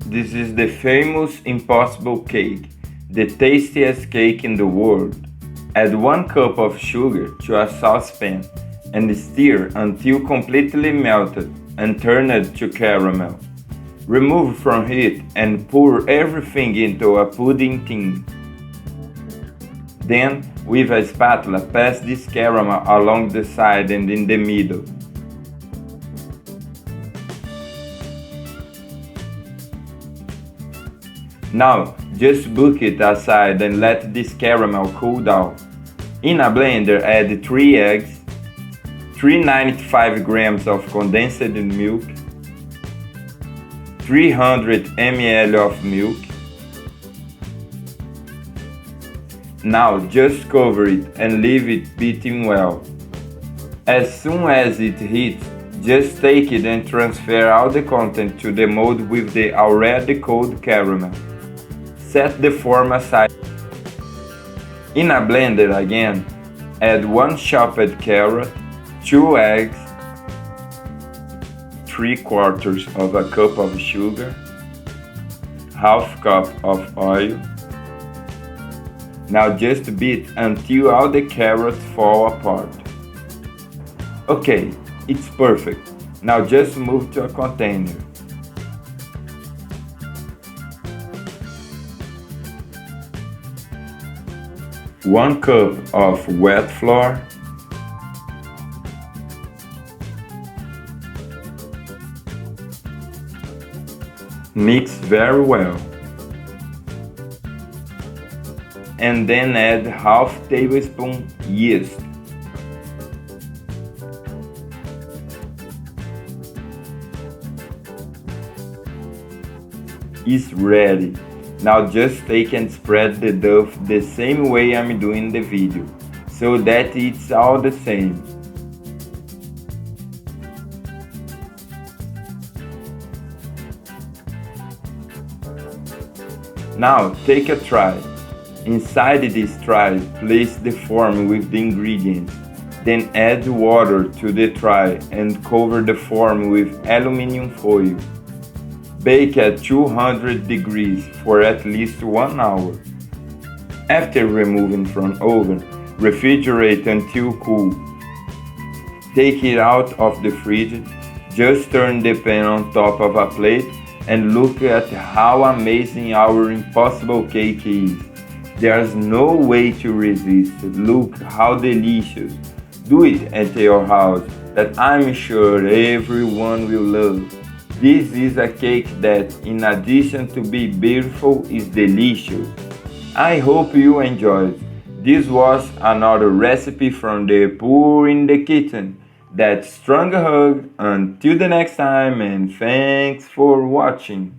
this is the famous impossible cake, the tastiest cake in the world. Add 1 cup of sugar to a saucepan and stir until completely melted and turn it to caramel. Remove from heat and pour everything into a pudding tin. Then, with a spatula, pass this caramel along the side and in the middle. Now, just book it aside and let this caramel cool down. In a blender, add 3 eggs, 395 grams of condensed milk, 300 ml of milk. Now just cover it and leave it beating well. As soon as it heats, just take it and transfer all the content to the mold with the already cold caramel. Set the form aside. In a blender again, add 1 chopped carrot, 2 eggs, 3/4 of a cup of sugar, ½ cup of oil. Now just beat until all the carrots fall apart. Okay, it's perfect. Now just move to a container. One cup of wet flour, mix very well, and then add ½ tablespoon yeast. It's ready. Now just take and spread the dough the same way I'm doing the video, so that it's all the same. Now take a tray. Inside this tray, place the form with the ingredients. Then add water to the tray and cover the form with aluminum foil. Bake at 200 degrees for at least 1 hour. After removing from oven, refrigerate until cool. Take it out of the fridge, just turn the pan on top of a plate and look at how amazing our impossible cake is. There's no way to resist. Look how delicious. Do it at your house, that I'm sure everyone will love. This is a cake that, in addition to be beautiful, is delicious. I hope you enjoyed. This was another recipe from the Poor in the Kitchen. That strong hug. Until the next time, and thanks for watching.